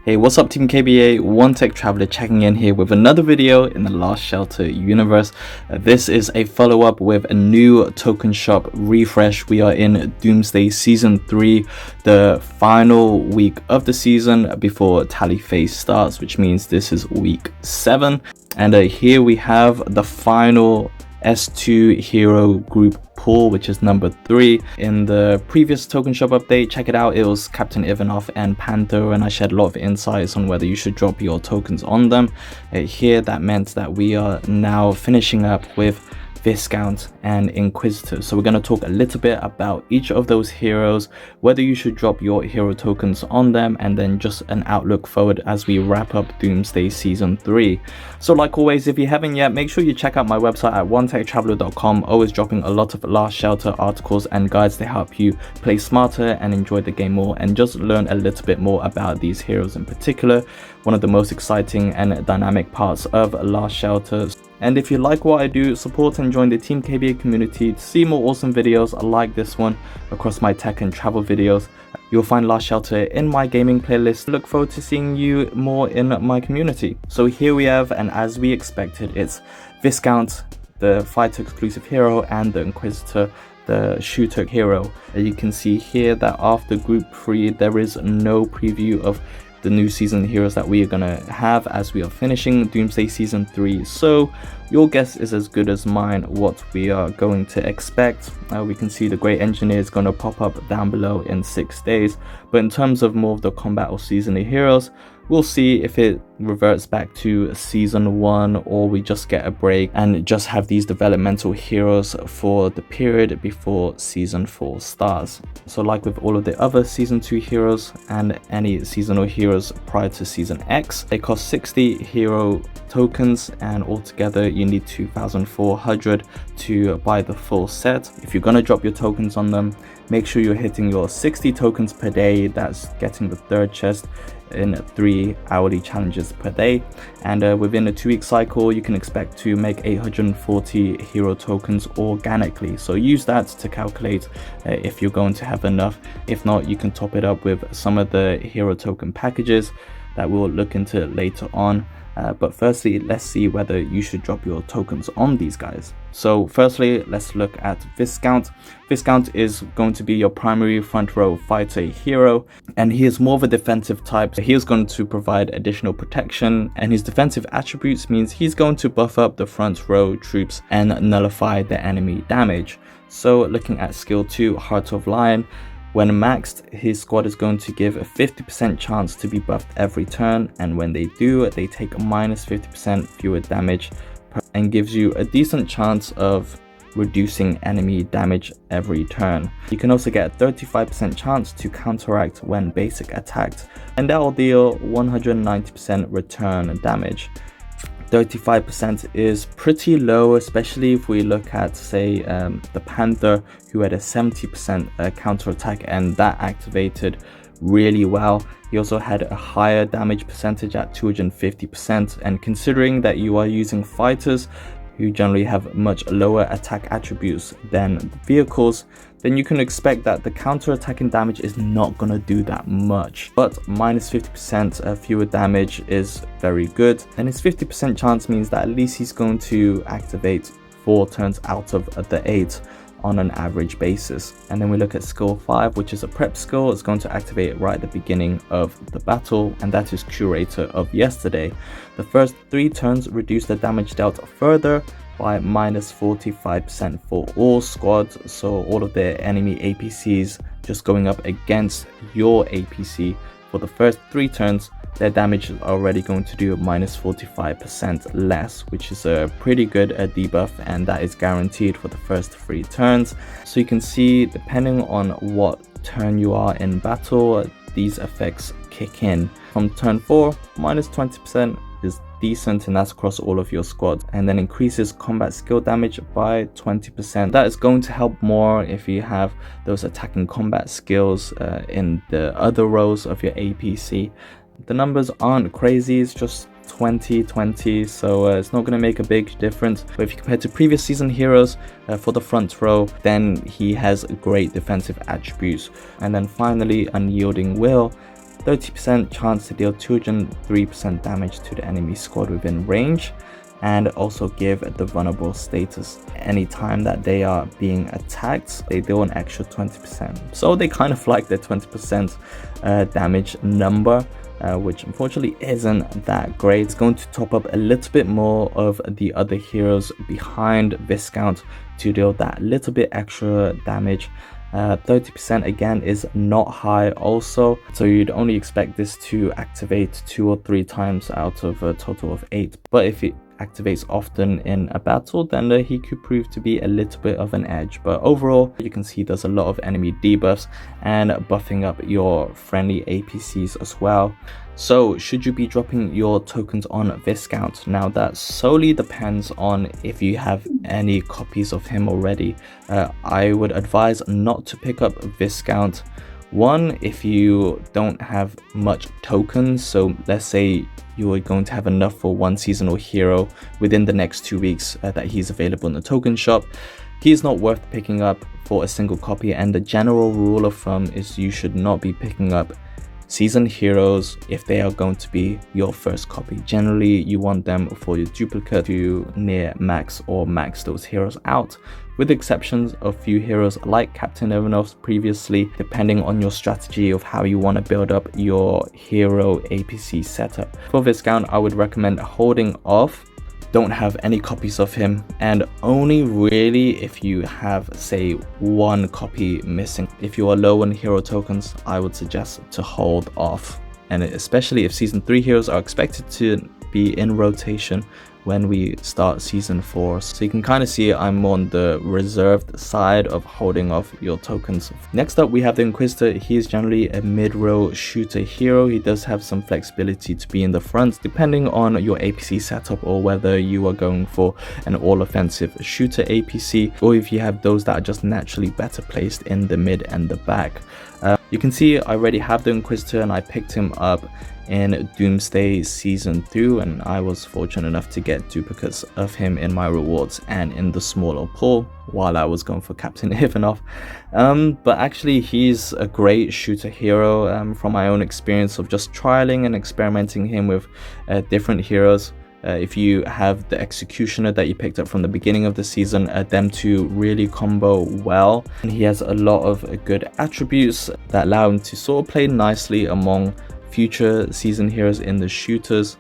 Hey, what's up Team KBA? One Tech Traveler checking in here with another video in the Last Shelter universe. This is a follow-up with a new token shop refresh. We are in Doomsday Season 3, the final week of the season before Tally Phase starts, which means this is week 7. And here we have the final S2 hero group pool, which is number 3. In the previous token shop update, check it out, it was Captain Ivanov and Panther, and I shared a lot of insights on whether you should drop your tokens on them. Here that meant that we are now finishing up with Viscount and Inquisitor. So we're going to talk a little bit about each of those heroes, whether you should drop your hero tokens on them, and then just an outlook forward as we wrap up Doomsday Season 3. So like always, if you haven't yet, make sure you check out my website at onetechtraveler.com. Always dropping a lot of Last Shelter articles and guides to help you play smarter and enjoy the game more, and just learn a little bit more about these heroes in particular. One of the most exciting and dynamic parts of Last Shelter. And if you like what I do, support and join the Team KBA community to see more awesome videos like this one across my tech and travel videos. You'll find Last Shelter in my gaming playlist. Look forward to seeing you more in my community. So here we have, and as we expected, it's Viscount, the fighter exclusive hero, and the Inquisitor, the shooter hero. You can see here that after group 3 there is no preview of the new season heroes that we are gonna have as we are finishing Doomsday Season 3, so your guess is as good as mine what we are going to expect. We can see the Great Engineer is gonna pop up down below in 6 days, but in terms of more of the combat or seasonal heroes, we'll see if it reverts back to Season 1 or we just get a break and just have these developmental heroes for the period before Season 4 starts. So like with all of the other Season 2 heroes and any seasonal heroes prior to Season X, they cost 60 hero tokens, and altogether you need 2,400 to buy the full set. If you're gonna drop your tokens on them, make sure you're hitting your 60 tokens per day. That's getting the 3rd chest in 3 hourly challenges per day, and within a 2-week cycle you can expect to make 840 hero tokens organically. So use that to calculate if you're going to have enough. If not, you can top it up with some of the hero token packages that we'll look into later on. But firstly, let's see whether you should drop your tokens on these guys. So firstly, let's look at Viscount. Viscount is going to be your primary front row fighter hero, and he is more of a defensive type. He is going to provide additional protection, and his defensive attributes means he's going to buff up the front row troops and nullify the enemy damage. So looking at skill 2, Heart of Lion, when maxed, his squad is going to give a 50% chance to be buffed every turn, and when they do, they take minus 50% fewer damage and gives you a decent chance of reducing enemy damage every turn. You can also get a 35% chance to counteract when basic attacked, and that will deal 190% return damage. 35% is pretty low, especially if we look at, say, the Panther, who had a 70% counter attack, and that activated really well. He also had a higher damage percentage at 250%, and considering that you are using fighters who generally have much lower attack attributes than vehicles, then you can expect that the counter-attacking damage is not going to do that much. But minus 50% fewer damage is very good, and his 50% chance means that at least he's going to activate 4 turns out of the 8 on an average basis. And then we look at skill 5, which is a prep skill. It's going to activate right at the beginning of the battle, and that is Curator of Yesterday. The first 3 turns reduce the damage dealt further by minus 45% for all squads, so all of the enemy APCs just going up against your APC for the first 3 turns, their damage is already going to do minus 45% less, which is a pretty good debuff, and that is guaranteed for the first 3 turns. So you can see, depending on what turn you are in battle, these effects kick in. From turn 4, minus 20% is decent, and that's across all of your squads, and then increases combat skill damage by 20%. That is going to help more if you have those attacking combat skills in the other rows of your APC. The numbers aren't crazy, it's just 20, so it's not going to make a big difference. But if you compare to previous season heroes for the front row, then he has great defensive attributes. And then finally, Unyielding Will. 30% chance to deal 203% damage to the enemy squad within range, and also give the vulnerable status. Anytime that they are being attacked, they deal an extra 20%. So they kind of like the 20% damage number, which unfortunately isn't that great. It's going to top up a little bit more of the other heroes behind Viscount to deal that little bit extra damage. 30% again is not high also, so you'd only expect this to activate 2 or 3 times out of a total of 8. But if it activates often in a battle, then he could prove to be a little bit of an edge. But overall, you can see there's a lot of enemy debuffs and buffing up your friendly APCs as well. So should you be dropping your tokens on Viscount? Now that solely depends on if you have any copies of him already. I would advise not to pick up Viscount. One, if you don't have much tokens, so let's say you are going to have enough for one seasonal hero within the next 2 weeks that he's available in the token shop, he's not worth picking up for a single copy. And the general rule of thumb is you should not be picking up seasoned heroes if they are going to be your first copy. Generally, you want them for your duplicate to near max or max those heroes out, with exceptions of few heroes like Captain Ivanov's previously, depending on your strategy of how you want to build up your hero APC setup. For Viscount, I would recommend holding off. Don't have any copies of him, and only really if you have, say, 1 copy missing. If you are low on hero tokens, I would suggest to hold off, and especially if season 3 heroes are expected to be in rotation when we start season 4. So you can kind of see I'm on the reserved side of holding off your tokens. Next up, we have the Inquisitor. He is generally a mid-row shooter hero. He does have some flexibility to be in the front depending on your APC setup, or whether you are going for an all-offensive shooter APC, or if you have those that are just naturally better placed in the mid and the back. You can see I already have the Inquisitor, and I picked him up in Doomsday Season 2, and I was fortunate enough to get duplicates of him in my rewards and in the smaller pool while I was going for Captain Ivanov. But actually he's a great shooter hero from my own experience of just trialing and experimenting him with different heroes. If you have the Executioner that you picked up from the beginning of the season, them two really combo well. And he has a lot of good attributes that allow him to sort of play nicely among future season heroes in the shooters.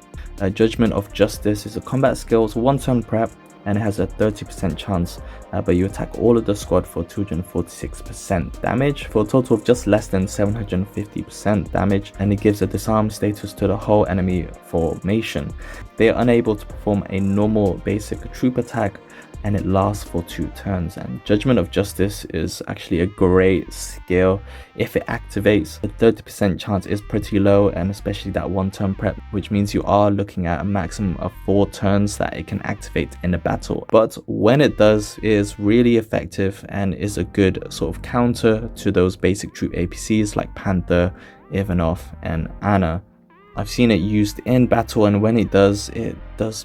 Judgment of Justice is a combat skill, it's 1-turn prep, and it has a 30% chance, but you attack all of the squad for 246% damage for a total of just less than 750% damage, and it gives a disarm status to the whole enemy formation. They are unable to perform a normal basic troop attack, and it lasts for 2 turns. And Judgment of Justice is actually a great skill. If it activates, the 30% chance is pretty low, and especially that 1-turn prep, which means you are looking at a maximum of 4 turns that it can activate in a battle. But when it does, it is really effective and is a good sort of counter to those basic troop APCs like Panther, Ivanov, and Anna. I've seen it used in battle, and when it does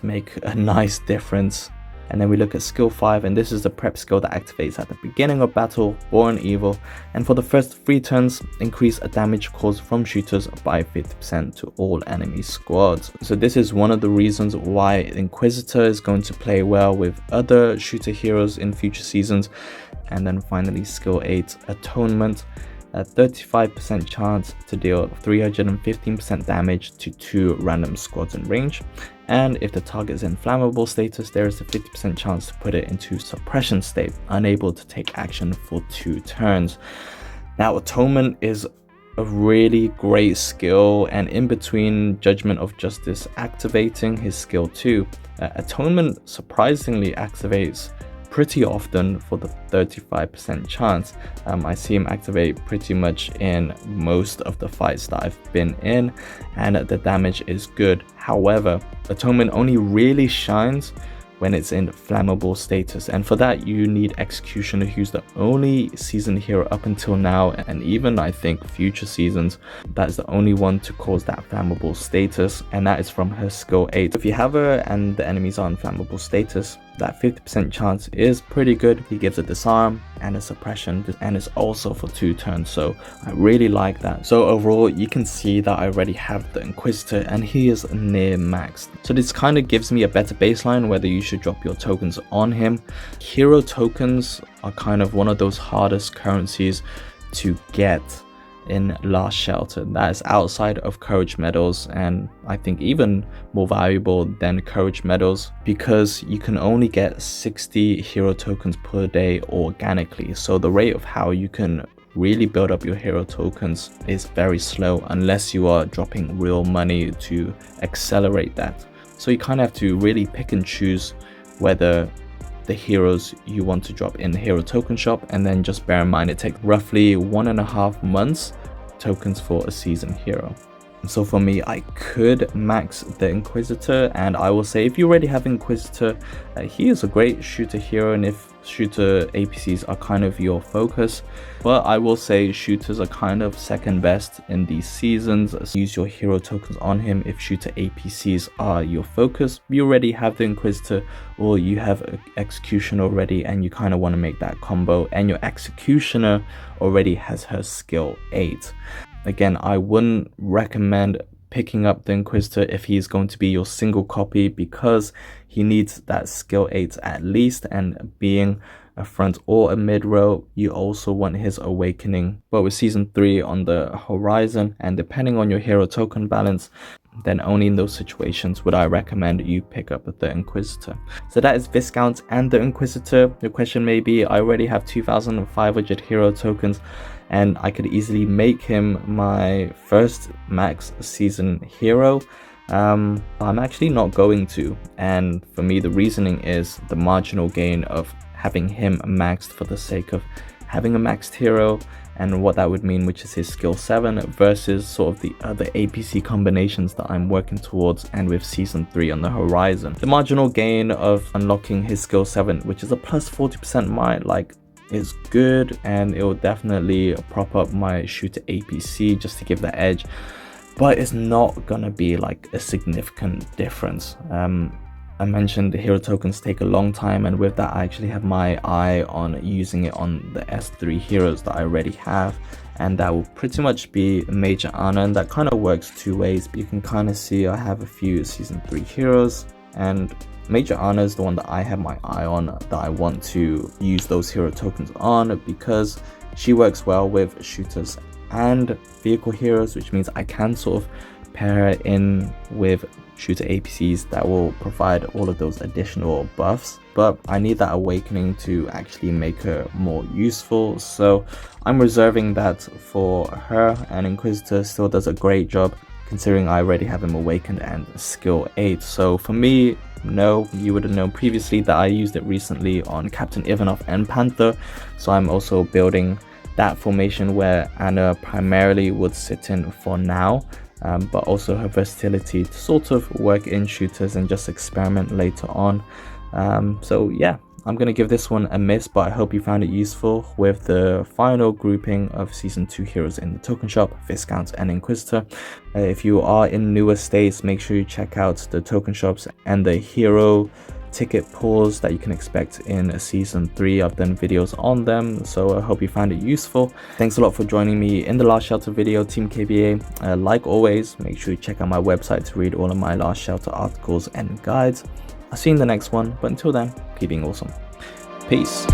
make a nice difference. And then we look at skill 5, and this is the prep skill that activates at the beginning of battle, Born Evil, and for the first 3 turns increase a damage caused from shooters by 50% to all enemy squads. So this is one of the reasons why Inquisitor is going to play well with other shooter heroes in future seasons. And then finally skill 8, Atonement. A 35% chance to deal 315% damage to 2 random squads in range, and if the target is in flammable status, there is a 50% chance to put it into suppression state, unable to take action for 2 turns. Now Atonement is a really great skill, and in between Judgment of Justice activating his skill 2, Atonement surprisingly activates pretty often for the 35% chance. I see him activate pretty much in most of the fights that I've been in, and the damage is good. However, Atonement only really shines when it's in flammable status, and for that you need Executioner, who's the only season hero up until now, and even I think future seasons, that's the only one to cause that flammable status, and that is from her skill 8. If you have her and the enemies are in flammable status, that 50% chance is pretty good. He gives a disarm and a suppression, and it's also for 2 turns, so I really like that. So overall, you can see that I already have the Inquisitor and he is near maxed. So this kind of gives me a better baseline whether you should drop your tokens on him. Hero tokens are kind of one of those hardest currencies to get in Last Shelter. That is outside of courage medals, and I think even more valuable than courage medals, because you can only get 60 hero tokens per day organically. So the rate of how you can really build up your hero tokens is very slow unless you are dropping real money to accelerate that. So you kind of have to really pick and choose whether the heroes you want to drop in the hero token shop, and then just bear in mind it takes roughly 1.5 months tokens for a season hero. So for me, I could max the Inquisitor, and I will say if you already have Inquisitor, he is a great shooter hero, and if shooter APCs are kind of your focus, but I will say shooters are kind of second best in these seasons. So use your hero tokens on him if shooter APCs are your focus. You already have the Inquisitor, or you have Executioner already and you kind of want to make that combo, and your Executioner already has her skill 8. Again, I wouldn't recommend picking up the Inquisitor if he's going to be your single copy, because he needs that skill 8 at least, and being a front or a mid row, you also want his awakening. But with season 3 on the horizon, and depending on your hero token balance, then only in those situations would I recommend you pick up the Inquisitor. So that is Viscount and the Inquisitor. Your question may be, I already have 2,500 hero tokens and I could easily make him my first max season hero. I'm actually not going to, and for me the reasoning is the marginal gain of having him maxed for the sake of having a maxed hero, and what that would mean, which is his skill 7 versus sort of the other APC combinations that I'm working towards, and with season 3 on the horizon. The marginal gain of unlocking his skill 7, which is a plus 40% might, like, is good, and it will definitely prop up my shooter APC just to give that edge, but it's not gonna be like a significant difference. I mentioned the hero tokens take a long time, and with that I actually have my eye on using it on the S3 heroes that I already have, and that will pretty much be Major Honor, and that kind of works two ways. You can kind of see I have a few season 3 heroes, and Major Honor is the one that I have my eye on, that I want to use those hero tokens on, because she works well with shooters and vehicle heroes, which means I can sort of pair her in with shooter APCs that will provide all of those additional buffs, but I need that awakening to actually make her more useful, so I'm reserving that for her. And Inquisitor still does a great job considering I already have him awakened and skill 8. So for me, no, you would have known previously that I used it recently on Captain Ivanov and Panther, so I'm also building that formation where Anna primarily would sit in for now, but also her versatility to sort of work in shooters and just experiment later on. So yeah, I'm going to give this one a miss, but I hope you found it useful with the final grouping of season 2 heroes in the token shop, Viscount and Inquisitor. If you are in newer states, make sure you check out the token shops and the hero ticket pools that you can expect in season 3. I've done videos on them, so I hope you found it useful. Thanks a lot for joining me in the Last Shelter video, Team KBA. Like always, make sure you check out my website to read all of my Last Shelter articles and guides. I'll see you in the next one, but until then, keep being awesome. Peace.